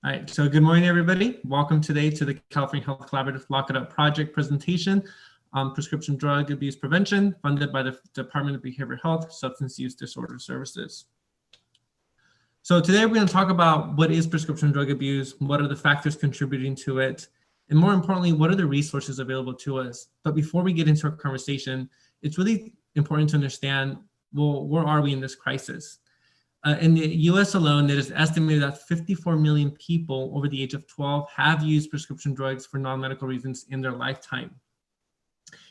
All right, so good morning, everybody. Welcome today to the California Health Collaborative Lock It Up Project presentation on prescription drug abuse prevention, funded by the Department of Behavioral Health, Substance Use Disorder Services. So today we're going to talk about what is prescription drug abuse, what are the factors contributing to it, and more importantly, what are the resources available to us. But before we get into our conversation, it's really important to understand, well, where are we in this crisis? In the US alone, it is estimated that 54 million people over the age of 12 have used prescription drugs for non-medical reasons in their lifetime.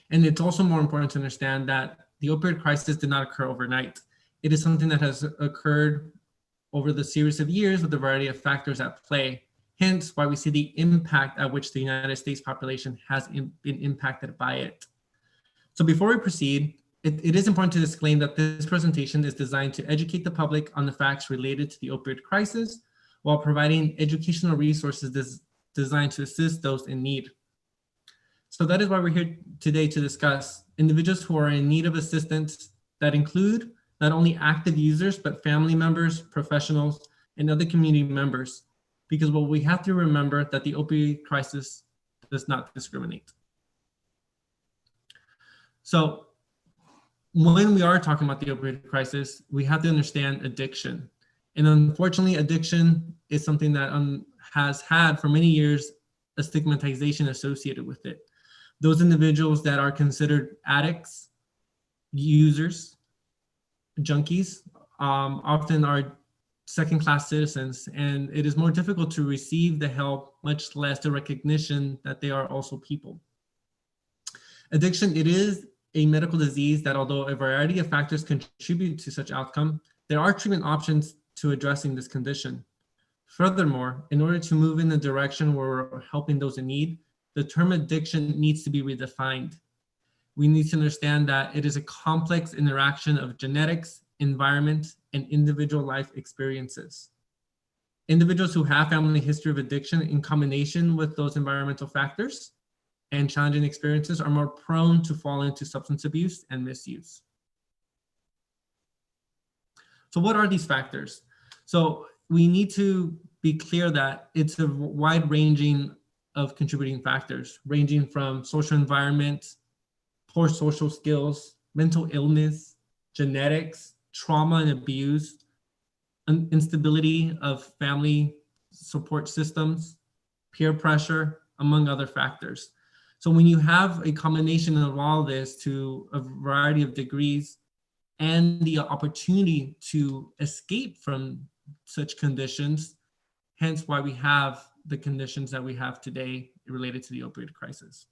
And it's also more important to understand that the opioid crisis did not occur overnight. It is something that has occurred over the series of years with a variety of factors at play, hence why we see the impact at which the United States population has been impacted by it. So before we proceed, it is important to disclaim that this presentation is designed to educate the public on the facts related to the opioid crisis while providing educational resources designed to assist those in need. So that is why we're here today to discuss individuals who are in need of assistance that include not only active users, but family members, professionals, and other community members. Because what we have to remember that the opioid crisis does not discriminate. So when we are talking about the opioid crisis, we have to understand addiction. And unfortunately, addiction is something that has had for many years a stigmatization associated with it. Those individuals that are considered addicts, users, junkies, often are second-class citizens, and it is more difficult to receive the help, much less the recognition that they are also people. Addiction, it is a medical disease that, although a variety of factors contribute to such outcome, there are treatment options to addressing this condition. Furthermore, in order to move in the direction where we're helping those in need, the term addiction needs to be redefined. We need to understand that it is a complex interaction of genetics, environment, and individual life experiences. Individuals who have family history of addiction in combination with those environmental factors and challenging experiences are more prone to fall into substance abuse and misuse. So what are these factors? So we need to be clear that it's a wide ranging of contributing factors, ranging from social environment, poor social skills, mental illness, genetics, trauma and abuse, instability of family support systems, peer pressure, among other factors. So when you have a combination of all this to a variety of degrees and the opportunity to escape from such conditions, hence why we have the conditions that we have today related to the opioid crisis.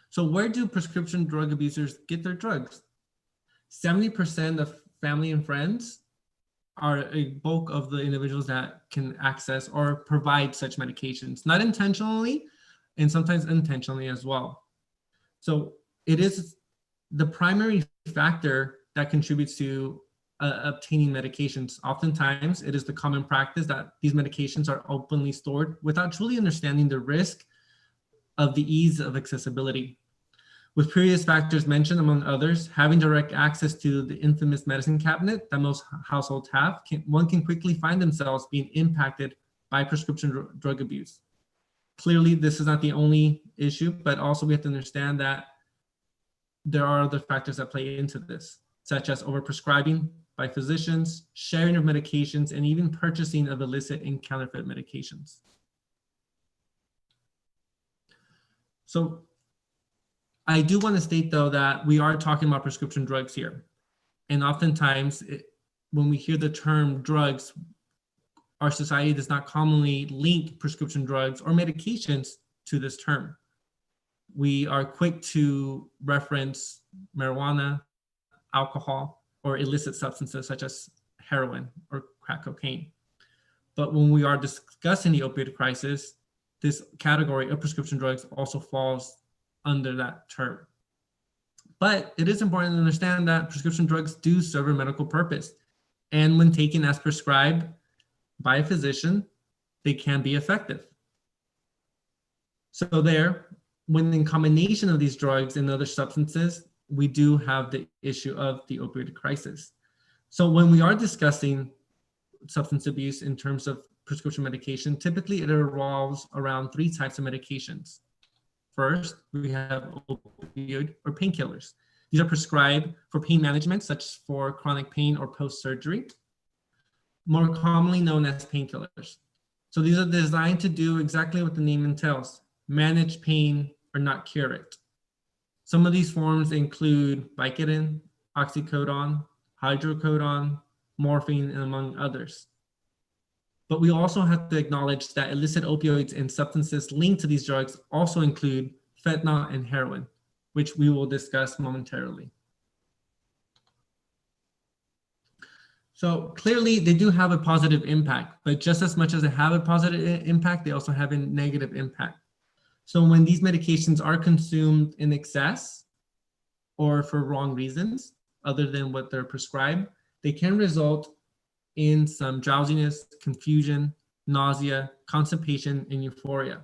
So where do prescription drug abusers get their drugs? 70% of family and friends are a bulk of the individuals that can access or provide such medications, not intentionally, and sometimes intentionally as well. So it is the primary factor that contributes to obtaining medications. Oftentimes, it is the common practice that these medications are openly stored without truly understanding the risk of the ease of accessibility. With previous factors mentioned, among others, having direct access to the infamous medicine cabinet that most households have, one can quickly find themselves being impacted by prescription drug abuse. Clearly, this is not the only issue, but also we have to understand that there are other factors that play into this, such as overprescribing by physicians, sharing of medications, and even purchasing of illicit and counterfeit medications. So I do want to state, though, that we are talking about prescription drugs here. And oftentimes, when we hear the term drugs, our society does not commonly link prescription drugs or medications to this term. We are quick to reference marijuana, alcohol, or illicit substances such as heroin or crack cocaine. But when we are discussing the opioid crisis, this category of prescription drugs also falls under that term. But it is important to understand that prescription drugs do serve a medical purpose. And when taken as prescribed by a physician, they can be effective. So there, when in combination of these drugs and other substances, we do have the issue of the opioid crisis. So when we are discussing substance abuse in terms of prescription medication, typically it revolves around 3 types of medications. First, we have opioid or painkillers. These are prescribed for pain management, such as for chronic pain or post-surgery, more commonly known as painkillers. So these are designed to do exactly what the name entails, manage pain or not cure it. Some of these forms include Vicodin, oxycodone, hydrocodone, morphine, and among others. But we also have to acknowledge that illicit opioids and substances linked to these drugs also include fentanyl and heroin, which we will discuss momentarily. So clearly they do have a positive impact, but just as much as they have a positive impact, they also have a negative impact. So when these medications are consumed in excess or for wrong reasons, other than what they're prescribed, they can result in some drowsiness, confusion, nausea, constipation, and euphoria.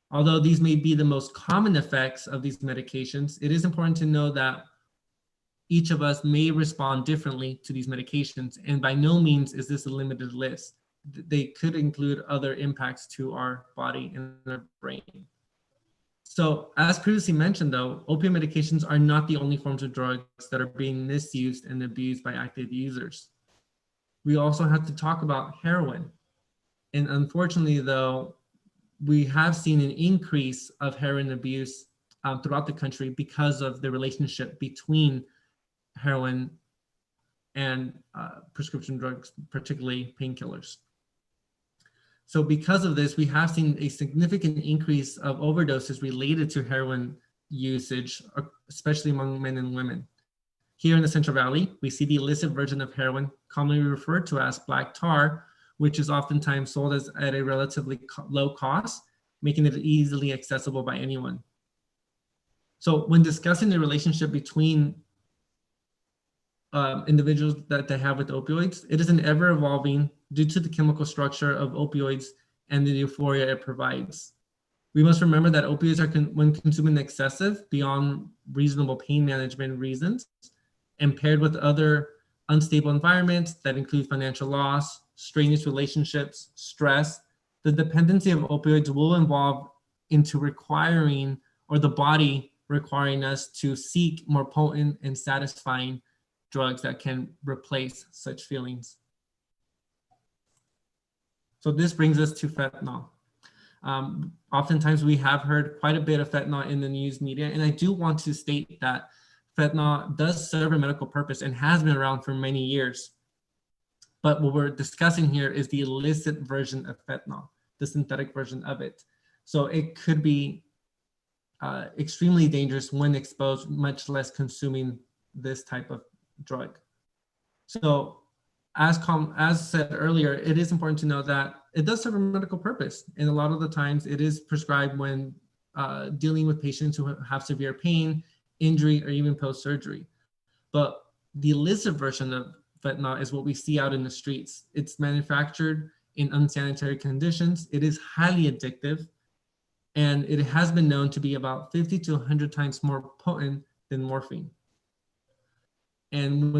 Although these may be the most common effects of these medications, it is important to know that each of us may respond differently to these medications, and by no means is this a limited list. They could include other impacts to our body and our brain. So as previously mentioned though, opioid medications are not the only forms of drugs that are being misused and abused by active users. We also have to talk about heroin. And unfortunately though, we have seen an increase of heroin abuse throughout the country because of the relationship between heroin and prescription drugs, particularly painkillers. So because of this, we have seen a significant increase of overdoses related to heroin usage, especially among men and women. Here in the Central Valley, we see the illicit version of heroin, commonly referred to as black tar, which is oftentimes sold at a relatively low cost, making it easily accessible by anyone. So when discussing the relationship between individuals that they have with opioids, it is an ever-evolving due to the chemical structure of opioids and the euphoria it provides. We must remember that opioids are, when consumed in excessive, beyond reasonable pain management reasons, and paired with other unstable environments that include financial loss, strenuous relationships, stress, the dependency of opioids will evolve into requiring, or the body requiring us to seek more potent and satisfying drugs that can replace such feelings. So this brings us to fentanyl. Oftentimes we have heard quite a bit of fentanyl in the news media, and I do want to state that fentanyl does serve a medical purpose and has been around for many years. But what we're discussing here is the illicit version of fentanyl, the synthetic version of it. So it could be extremely dangerous when exposed, much less consuming this type of drug. So as said earlier, it is important to know that it does serve a medical purpose. And a lot of the times it is prescribed when dealing with patients who have severe pain, injury, or even post-surgery. But the illicit version of fentanyl is what we see out in the streets. It's manufactured in unsanitary conditions. It is highly addictive, and it has been known to be about 50 to 100 times more potent than morphine. And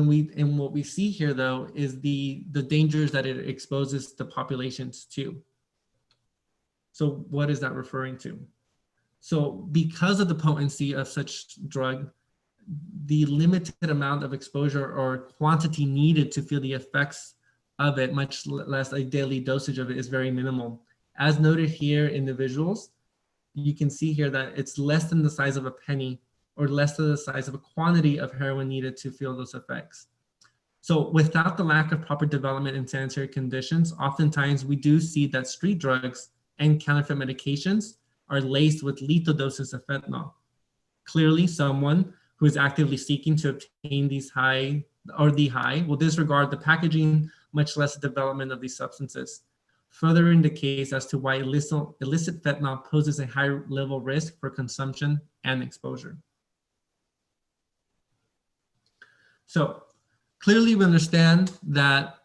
what we see here though is the dangers that it exposes the populations to. So what is that referring to? So because of the potency of such drug, the limited amount of exposure or quantity needed to feel the effects of it, much less a daily dosage of it, is very minimal. As noted here in the visuals, you can see here that it's less than the size of a penny, or less than the size of a quantity of heroin needed to feel those effects. So without the lack of proper development in sanitary conditions, oftentimes we do see that street drugs and counterfeit medications are laced with lethal doses of fentanyl. Clearly, someone who is actively seeking to obtain the high will disregard the packaging, much less the development of these substances. Further indicates as to why illicit fentanyl poses a high level risk for consumption and exposure. So clearly we understand that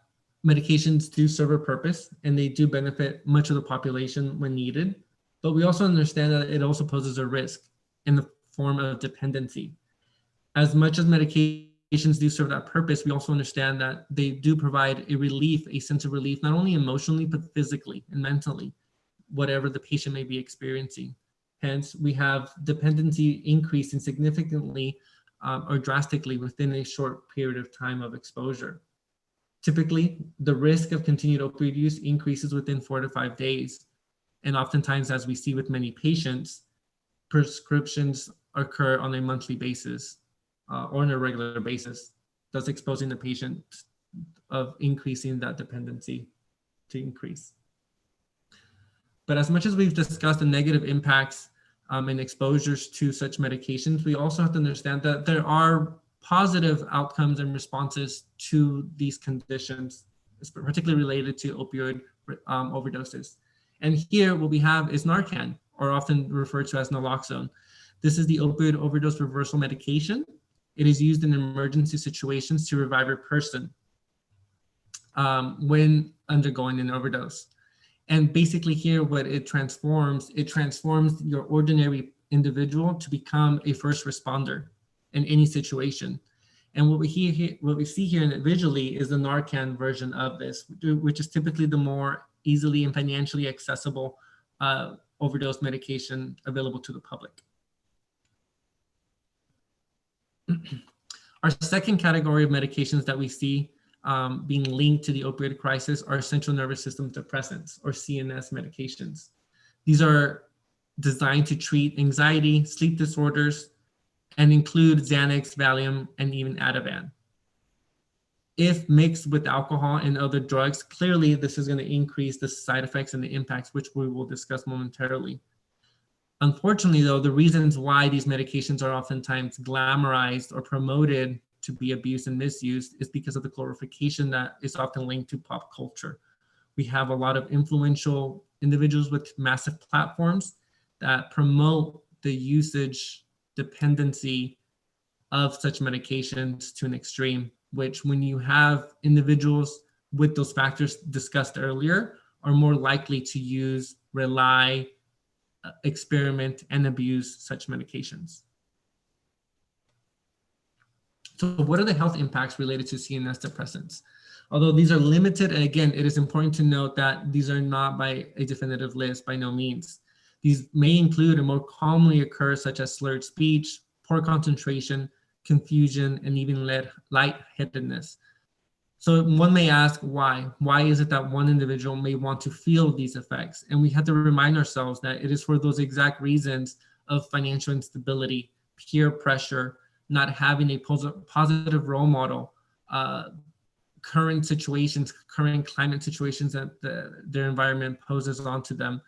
medications do serve a purpose and they do benefit much of the population when needed, but we also understand that it also poses a risk in the form of dependency. As much as medications medications do serve that purpose, we also understand that they do provide a relief, a sense of relief, not only emotionally, but physically and mentally, whatever the patient may be experiencing. Hence, we have dependency increasing significantly or drastically within a short period of time of exposure. Typically, the risk of continued opioid use increases within 4 to 5 days. And oftentimes, as we see with many patients, prescriptions occur on a monthly basis or on a regular basis, thus exposing the patient of increasing that dependency to increase. But as much as we've discussed the negative impacts and exposures to such medications, we also have to understand that there are positive outcomes and responses to these conditions, particularly related to opioid overdoses. And here what we have is Narcan, or often referred to as naloxone. This is the opioid overdose reversal medication. It is used in emergency situations to revive a person when undergoing an overdose. And basically here, what it transforms your ordinary individual to become a first responder in any situation. And what we see here visually is the Narcan version of this, which is typically the more easily and financially accessible overdose medication available to the public. Our second category of medications that we see being linked to the opioid crisis are central nervous system depressants, or CNS medications. These are designed to treat anxiety, sleep disorders, and include Xanax, Valium, and even Ativan. If mixed with alcohol and other drugs, clearly this is going to increase the side effects and the impacts, which we will discuss momentarily. Unfortunately, though, the reasons why these medications are oftentimes glamorized or promoted to be abused and misused is because of the glorification that is often linked to pop culture. We have a lot of influential individuals with massive platforms that promote the usage dependency of such medications to an extreme, which when you have individuals with those factors discussed earlier are more likely to use, rely, experiment, and abuse such medications. So what are the health impacts related to CNS depressants? Although these are limited, and again, it is important to note that these are not by a definitive list, by no means. These may include and more commonly occur such as slurred speech, poor concentration, confusion, and even lightheadedness. So one may ask why? Why is it that one individual may want to feel these effects? And we have to remind ourselves that it is for those exact reasons of financial instability, peer pressure, not having a positive role model, current situations, current climate situations that their environment poses onto them.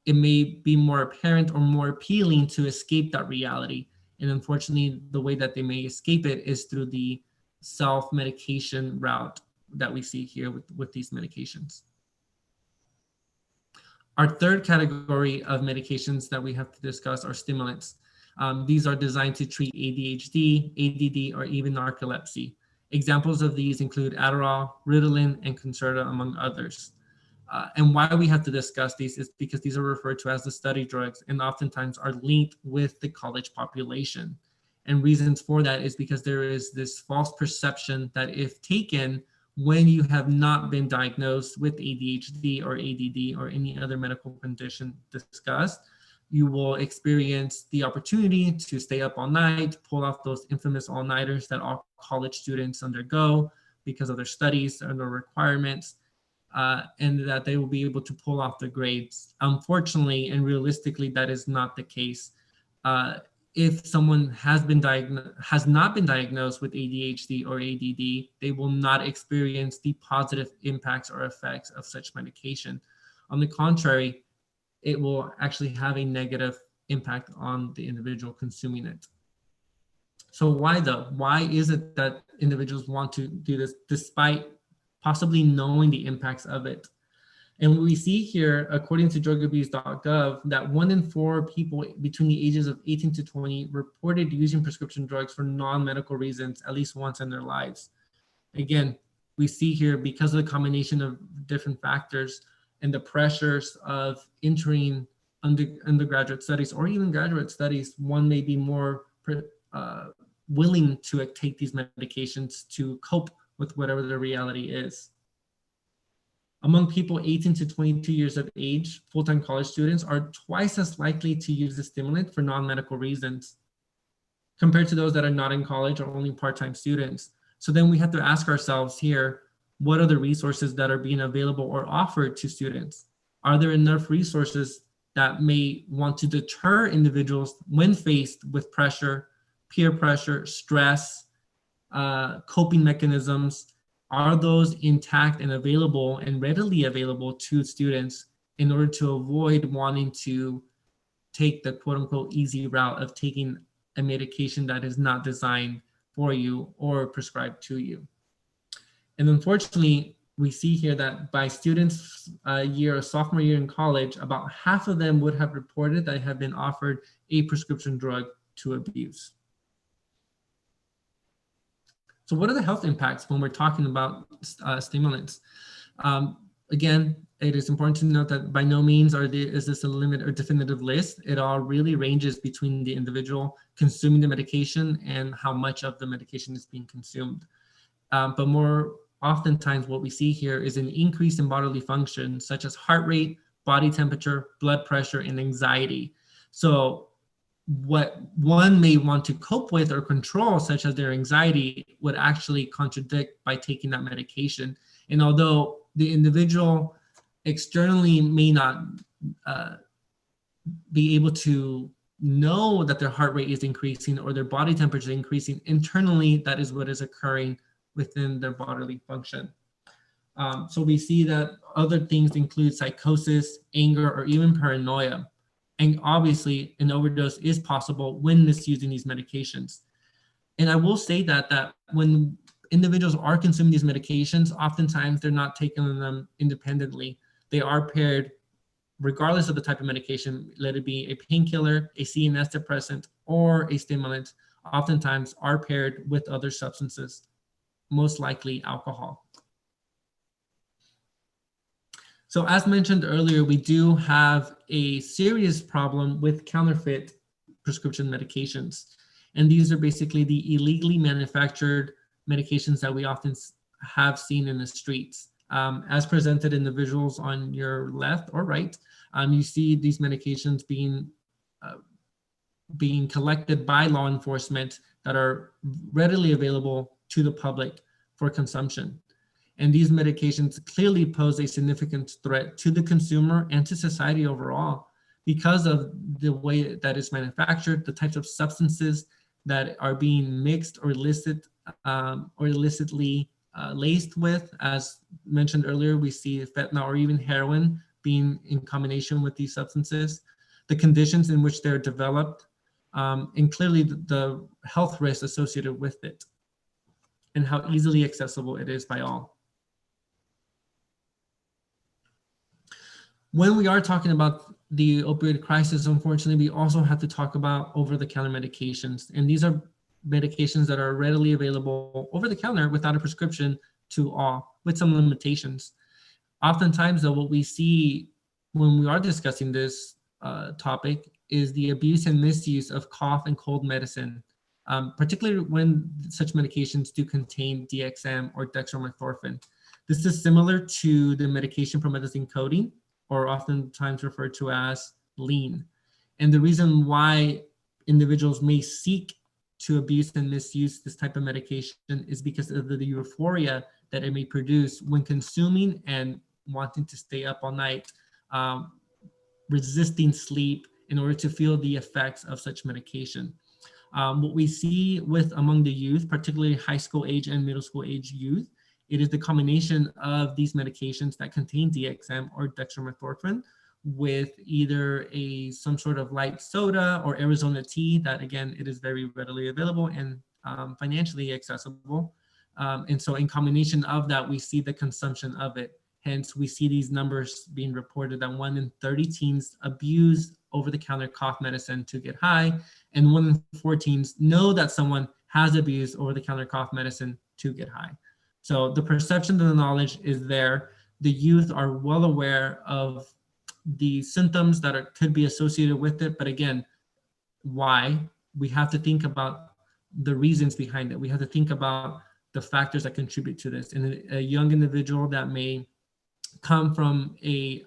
It may be more apparent or more appealing to escape that reality. And unfortunately, the way that they may escape it is through the self-medication route that we see here with these medications. Our third category of medications that we have to discuss are stimulants. These are designed to treat ADHD, ADD, or even narcolepsy. Examples of these include Adderall, Ritalin, and Concerta, among others. And why we have to discuss these is because these are referred to as the study drugs and oftentimes are linked with the college population. And reasons for that is because there is this false perception that if taken when you have not been diagnosed with ADHD or ADD or any other medical condition discussed, you will experience the opportunity to stay up all night, pull off those infamous all-nighters that all college students undergo because of their studies and their requirements, and that they will be able to pull off the grades. Unfortunately and realistically, that is not the case. If someone has not been diagnosed with ADHD or ADD, they will not experience the positive impacts or effects of such medication. On the contrary, it will actually have a negative impact on the individual consuming it. So why though? Why is it that individuals want to do this despite possibly knowing the impacts of it? And we see here, according to drugabuse.gov, that 1 in 4 people between the ages of 18 to 20 reported using prescription drugs for non-medical reasons at least once in their lives. Again, we see here, because of the combination of different factors and the pressures of entering undergraduate studies or even graduate studies, one may be more willing to take these medications to cope with whatever the reality is. Among people 18 to 22 years of age, full-time college students are twice as likely to use the stimulant for non-medical reasons compared to those that are not in college or only part-time students. So then we have to ask ourselves here, what are the resources that are being available or offered to students? Are there enough resources that may want to deter individuals when faced with pressure, peer pressure, stress, coping mechanisms? Are those intact and available and readily available to students in order to avoid wanting to take the quote unquote easy route of taking a medication that is not designed for you or prescribed to you? And unfortunately, we see here that by students' sophomore year in college, about half of them would have reported that they have been offered a prescription drug to abuse. So what are the health impacts when we're talking about stimulants? Again, it is important to note that by no means is this a limit or definitive list. It all really ranges between the individual consuming the medication and how much of the medication is being consumed. But more oftentimes what we see here is an increase in bodily function, such as heart rate, body temperature, blood pressure, and anxiety. So what one may want to cope with or control, such as their anxiety, would actually contradict by taking that medication. And although the individual externally may not be able to know that their heart rate is increasing or their body temperature is increasing, internally, that is what is occurring within their bodily function. So we see that other things include psychosis, anger, or even paranoia. And obviously, an overdose is possible when misusing these medications. And I will say that when individuals are consuming these medications, oftentimes they're not taking them independently. They are paired, regardless of the type of medication, let it be a painkiller, a CNS depressant, or a stimulant, oftentimes are paired with other substances, most likely alcohol. So as mentioned earlier, we do have a serious problem with counterfeit prescription medications. And these are basically the illegally manufactured medications that we often have seen in the streets. As presented in the visuals on your left or right, you see these medications being collected by law enforcement that are readily available to the public for consumption. And these medications clearly pose a significant threat to the consumer and to society overall because of the way that it's manufactured, the types of substances that are being mixed or illicitly laced with. As mentioned earlier, we see fentanyl or even heroin being in combination with these substances, the conditions in which they're developed, and clearly the health risks associated with it, and how easily accessible it is by all. When we are talking about the opioid crisis, unfortunately, we also have to talk about over-the-counter medications. And these are medications that are readily available over the counter without a prescription to all, with some limitations. Oftentimes, though, what we see when we are discussing this topic is the abuse and misuse of cough and cold medicine, particularly when such medications do contain DXM or dextromethorphan. This is similar to the medication promethazine codeine, or oftentimes referred to as lean. And the reason why individuals may seek to abuse and misuse this type of medication is because of the euphoria that it may produce when consuming and wanting to stay up all night, resisting sleep in order to feel the effects of such medication. What we see among the youth, particularly high school age and middle school age youth, it is the combination of these medications that contain DXM or dextromethorphan with either some sort of light soda or Arizona tea that, again, it is very readily available and financially accessible. And so in combination of that, we see the consumption of it. Hence, we see these numbers being reported that 1 in 30 teens abuse over-the-counter cough medicine to get high, and 1 in 4 teens know that someone has abused over-the-counter cough medicine to get high. So the perception and the knowledge is there. The youth are well aware of the symptoms that could be associated with it. But again, why? We have to think about the reasons behind it. We have to think about the factors that contribute to this. And a young individual that may come from a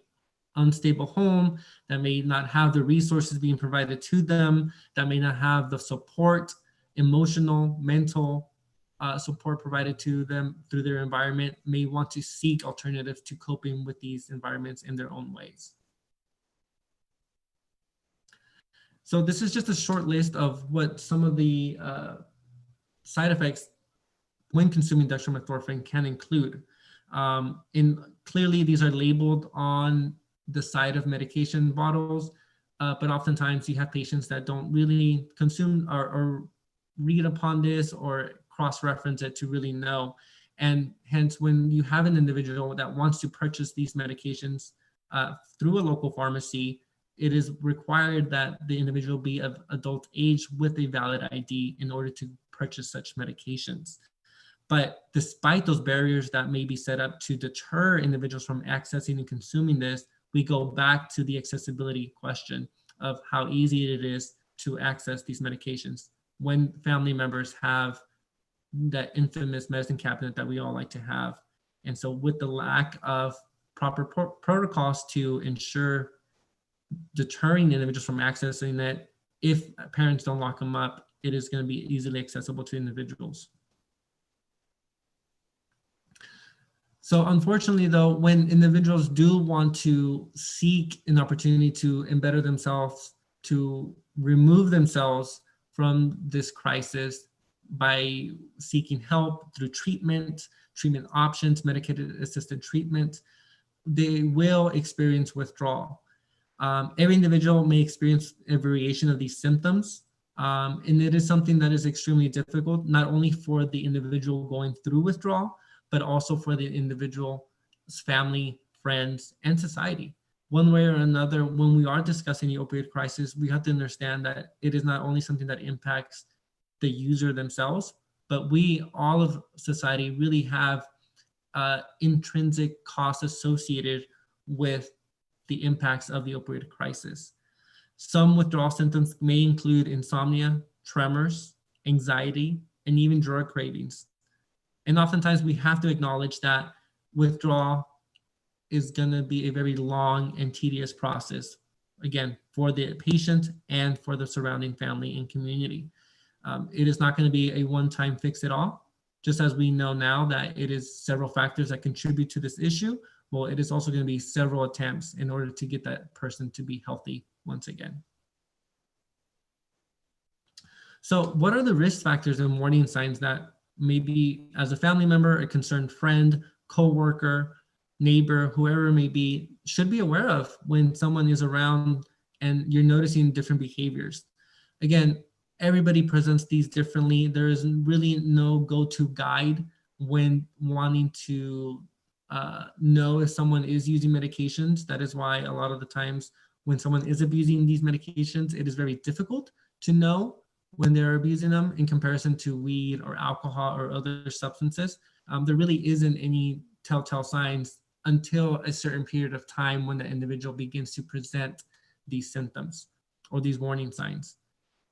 unstable home, that may not have the resources being provided to them, that may not have the support, emotional, mental support provided to them through their environment, may want to seek alternatives to coping with these environments in their own ways. So this is just a short list of what some of the side effects when consuming dextromethorphan can include. Clearly, these are labeled on the side of medication bottles, but oftentimes you have patients that don't really consume or read upon this or cross-reference it to really know. And hence, when you have an individual that wants to purchase these medications through a local pharmacy, it is required that the individual be of adult age with a valid ID in order to purchase such medications. But despite those barriers that may be set up to deter individuals from accessing and consuming this, we go back to the accessibility question of how easy it is to access these medications when family members have that infamous medicine cabinet that we all like to have. And so with the lack of proper protocols to ensure deterring individuals from accessing it, if parents don't lock them up, it is going to be easily accessible to individuals. So unfortunately, though, when individuals do want to seek an opportunity to embetter themselves, to remove themselves from this crisis by seeking help through treatment options, medicated assisted treatment, they will experience withdrawal. Every individual may experience a variation of these symptoms, and it is something that is extremely difficult, not only for the individual going through withdrawal, but also for the individual's family, friends, and society. One way or another, when we are discussing the opioid crisis, we have to understand that it is not only something that impacts the user themselves, but we, all of society, really have intrinsic costs associated with the impacts of the opioid crisis. Some withdrawal symptoms may include insomnia, tremors, anxiety, and even drug cravings. And oftentimes we have to acknowledge that withdrawal is going to be a very long and tedious process, again, for the patient and for the surrounding family and community. It is not going to be a one-time fix at all, just as we know now that it is several factors that contribute to this issue. Well, it is also going to be several attempts in order to get that person to be healthy once again. So what are the risk factors and warning signs that maybe as a family member, a concerned friend, coworker, neighbor, whoever it may be, should be aware of when someone is around and you're noticing different behaviors? Again, everybody presents these differently. There is really no go-to guide when wanting to know if someone is using medications. That is why a lot of the times when someone is abusing these medications, it is very difficult to know when they're abusing them in comparison to weed or alcohol or other substances. There really isn't any telltale signs until a certain period of time when the individual begins to present these symptoms or these warning signs.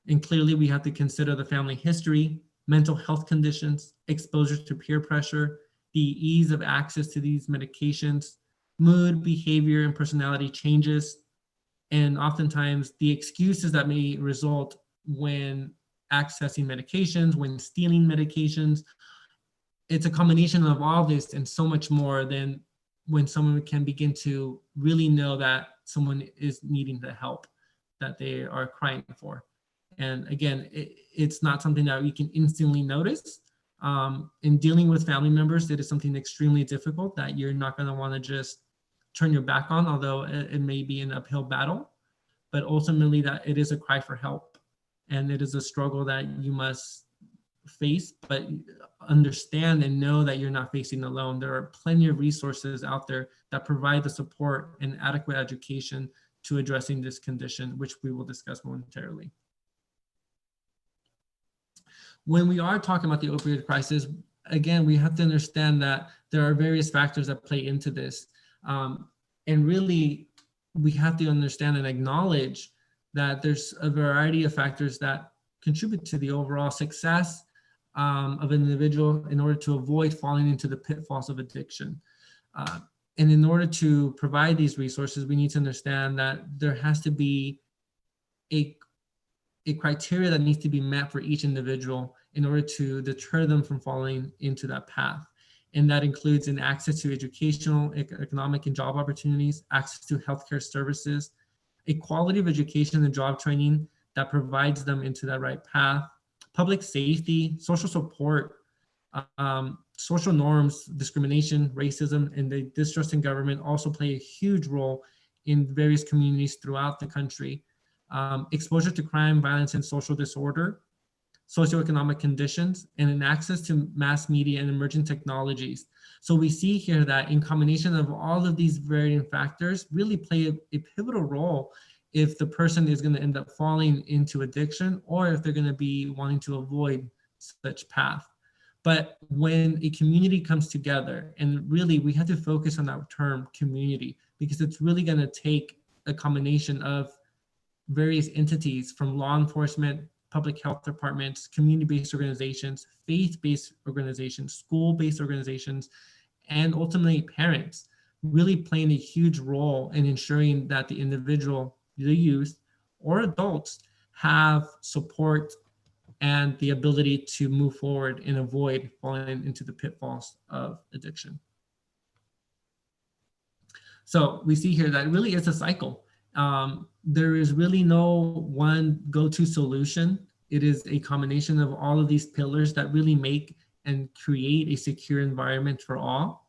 And clearly we have to consider the family history, mental health conditions, exposure to peer pressure, the ease of access to these medications, mood, behavior, and personality changes, and oftentimes the excuses that may result when accessing medications, when stealing medications. It's a combination of all this and so much more than when someone can begin to really know that someone is needing the help that they are crying for. And again, it's not something that we can instantly notice. In dealing with family members, it is something extremely difficult that you're not going to want to just turn your back on, although it may be an uphill battle, but ultimately that it is a cry for help. And it is a struggle that you must face, but understand and know that you're not facing alone. There are plenty of resources out there that provide the support and adequate education to addressing this condition, which we will discuss momentarily. When we are talking about the opioid crisis, again, we have to understand that there are various factors that play into this. And really, we have to understand and acknowledge that there's a variety of factors that contribute to the overall success of an individual in order to avoid falling into the pitfalls of addiction. And in order to provide these resources, we need to understand that there has to be a criteria that needs to be met for each individual in order to deter them from falling into that path. And that includes in access to educational, economic, and job opportunities, access to healthcare services, a quality of education and job training that provides them into that right path, public safety, social support, social norms, discrimination, racism, and the distrust in government also play a huge role in various communities throughout the country. Exposure to crime, violence, and social disorder, socioeconomic conditions, and an access to mass media and emerging technologies. So we see here that in combination of all of these varying factors really play a pivotal role if the person is going to end up falling into addiction or if they're going to be wanting to avoid such path. But when a community comes together, and really we have to focus on that term community, because it's really going to take a combination of various entities from law enforcement, public health departments, community-based organizations, faith-based organizations, school-based organizations, and ultimately parents, really playing a huge role in ensuring that the individual, the youth, or adults have support and the ability to move forward and avoid falling into the pitfalls of addiction. So we see here that really it's a cycle. There is really no one go-to solution. It is a combination of all of these pillars that really make and create a secure environment for all.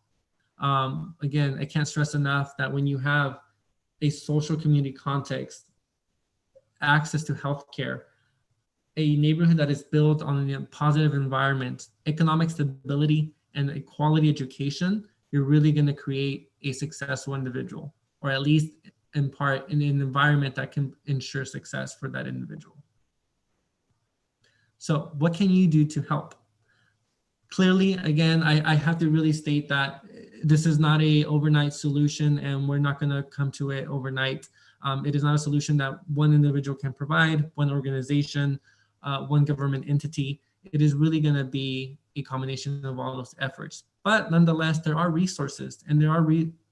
Again, I can't stress enough that when you have a social community context, access to healthcare, a neighborhood that is built on a positive environment, economic stability, and a quality education, you're really going to create a successful individual, or at least in part in an environment that can ensure success for that individual. So what can you do to help? Clearly, again, I have to really state that this is not an overnight solution, and we're not going to come to it overnight. It is not a solution that one individual can provide, one organization, one government entity. It is really going to be a combination of all those efforts. But nonetheless, there are resources, and there are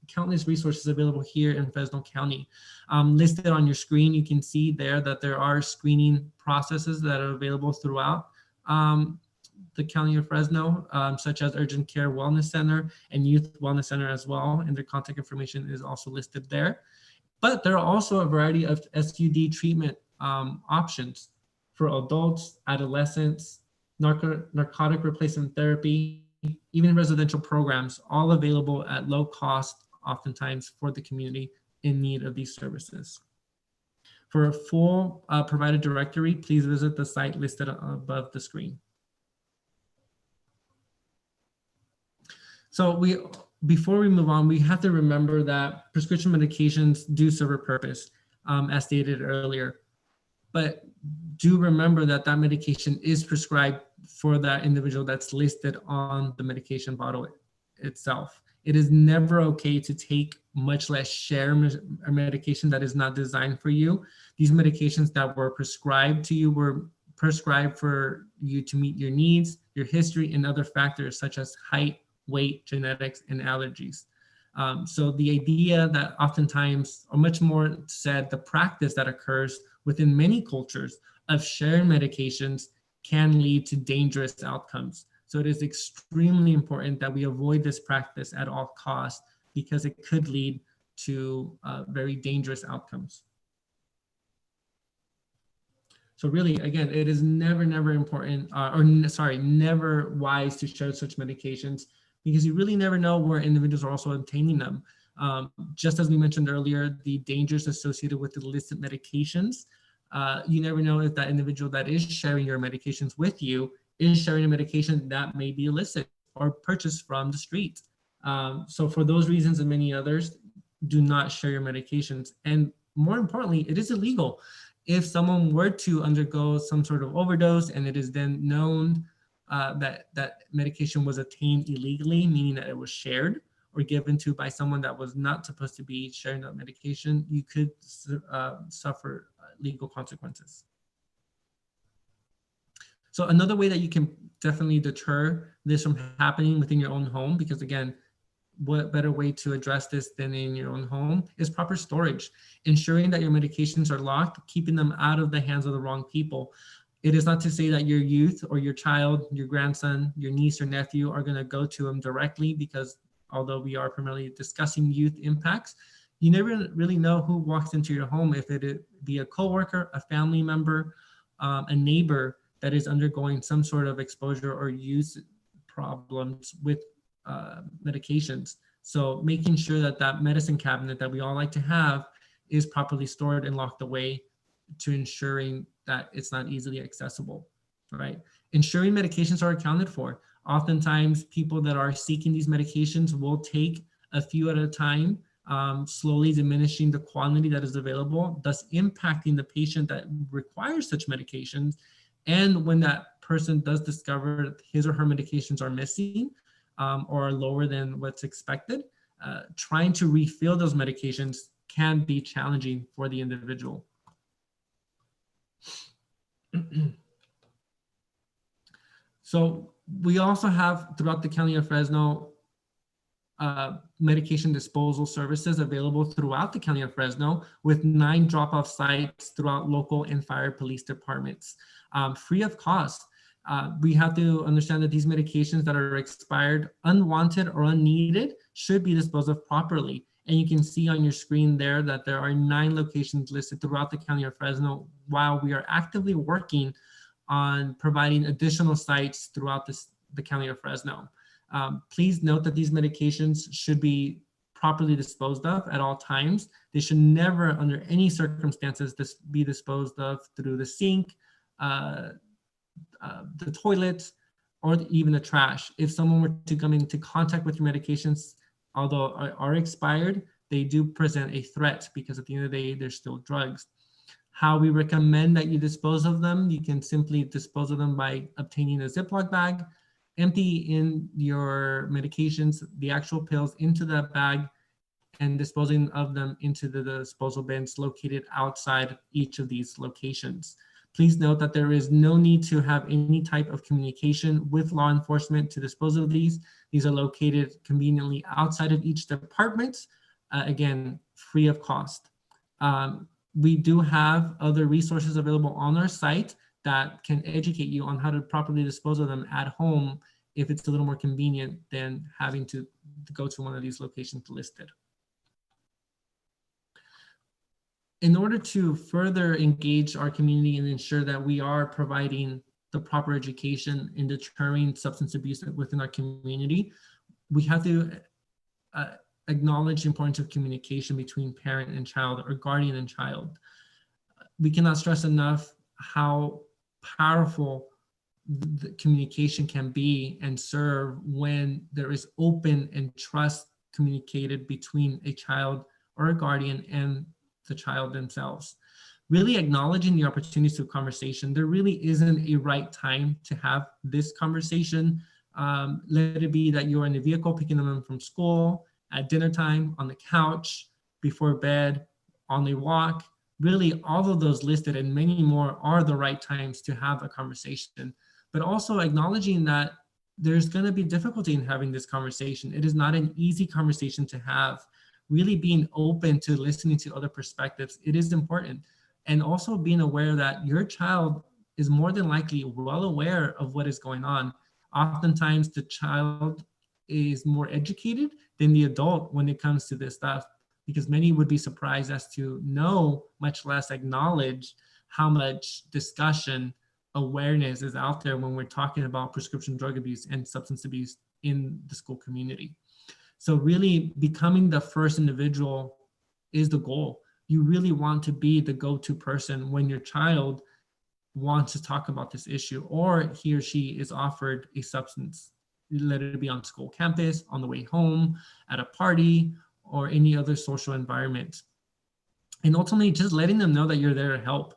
countless resources available here in Fresno County. Listed on your screen, you can see there that there are screening processes that are available throughout the County of Fresno, such as Urgent Care Wellness Center and Youth Wellness Center as well, and their contact information is also listed there. But there are also a variety of SUD treatment options for adults, adolescents, narcotic replacement therapy, even residential programs, all available at low cost, oftentimes for the community in need of these services. For a full provider directory, please visit the site listed above the screen. So before we move on, we have to remember that prescription medications do serve a purpose, as stated earlier. But do remember that that medication is prescribed for that individual that's listed on the medication bottle itself. It is never okay to take, much less share, a medication that is not designed for you. These medications that were prescribed to you were prescribed for you to meet your needs, your history, and other factors such as height, weight, genetics, and allergies. So the idea that oftentimes, or much more said, the practice that occurs within many cultures of sharing medications can lead to dangerous outcomes. So it is extremely important that we avoid this practice at all costs, because it could lead to very dangerous outcomes. So really, again, it is never important, never wise to share such medications, because you really never know where individuals are also obtaining them. Just as we mentioned earlier, the dangers associated with illicit medications, you never know if that individual that is sharing your medications with you is sharing a medication that may be illicit or purchased from the street. So for those reasons and many others, do not share your medications. And more importantly, it is illegal. If someone were to undergo some sort of overdose and it is then known that medication was obtained illegally, meaning that it was shared or given to by someone that was not supposed to be sharing that medication, you could suffer legal consequences. So another way that you can definitely deter this from happening within your own home, because again, what better way to address this than in your own home, is proper storage, ensuring that your medications are locked, keeping them out of the hands of the wrong people. It is not to say that your youth or your child, your grandson, your niece or nephew are going to go to them directly, because although we are primarily discussing youth impacts, you never really know who walks into your home, if it be a coworker, a family member, a neighbor that is undergoing some sort of exposure or use problems with medications. So making sure that that medicine cabinet that we all like to have is properly stored and locked away, to ensuring that it's not easily accessible, right? Ensuring medications are accounted for. Oftentimes, people that are seeking these medications will take a few at a time, slowly diminishing the quantity that is available, thus impacting the patient that requires such medications. And when that person does discover his or her medications are missing, or are lower than what's expected, trying to refill those medications can be challenging for the individual. So we also have, throughout the County of Fresno, medication disposal services available throughout the County of Fresno, with 9 drop-off sites throughout local and fire police departments, free of cost. We have to understand that these medications that are expired, unwanted, or unneeded should be disposed of properly. And you can see on your screen there that there are 9 locations listed throughout the County of Fresno, while we are actively working on providing additional sites throughout the County of Fresno. Please note that these medications should be properly disposed of at all times. They should never, under any circumstances, be disposed of through the sink, the toilet, or even the trash. If someone were to come into contact with your medications, although are expired, they do present a threat, because at the end of the day, they're still drugs. How we recommend that you dispose of them: you can simply dispose of them by obtaining a Ziploc bag, empty in your medications, the actual pills, into that bag, and disposing of them into the disposal bins located outside each of these locations. Please note that there is no need to have any type of communication with law enforcement to dispose of these. These are located conveniently outside of each department, again, free of cost. We do have other resources available on our site that can educate you on how to properly dispose of them at home, if it's a little more convenient than having to go to one of these locations listed. In order to further engage our community and ensure that we are providing the proper education in deterring substance abuse within our community, we have to acknowledge the importance of communication between parent and child, or guardian and child. We cannot stress enough how powerful the communication can be and serve when there is open and trust communicated between a child or a guardian and the child themselves. Really acknowledging the opportunities of conversation. There really isn't a right time to have this conversation. Let it be that you're in the vehicle picking them up from school, at dinner time, on the couch, before bed, on a walk. Really, all of those listed and many more are the right times to have a conversation. But also acknowledging that there's going to be difficulty in having this conversation. It is not an easy conversation to have. Really being open to listening to other perspectives, it is important. And also being aware that your child is more than likely well aware of what is going on. Oftentimes the child is more educated than the adult when it comes to this stuff, because many would be surprised as to know, much less acknowledge, how much discussion, awareness is out there when we're talking about prescription drug abuse and substance abuse in the school community. So really becoming the first individual is the goal. You really want to be the go-to person when your child wants to talk about this issue, or he or she is offered a substance, let it be on school campus, on the way home, at a party, or any other social environment. And ultimately just letting them know that you're there to help.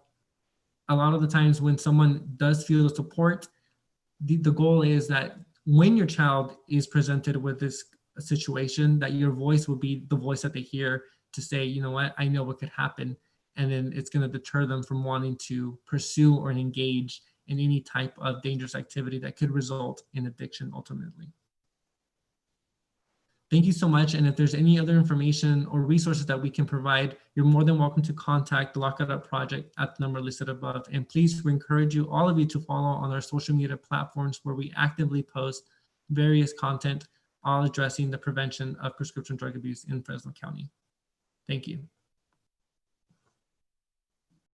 A lot of the times when someone does feel the support, the goal is that when your child is presented with this situation, that your voice will be the voice that they hear to say, you know what, I know what could happen. And then it's going to deter them from wanting to pursue or engage in any type of dangerous activity that could result in addiction ultimately. Thank you so much. And if there's any other information or resources that we can provide, you're more than welcome to contact the Lock It Up Project at the number listed above. And please, we encourage you, all of you, to follow on our social media platforms where we actively post various content all addressing the prevention of prescription drug abuse in Fresno County. Thank you.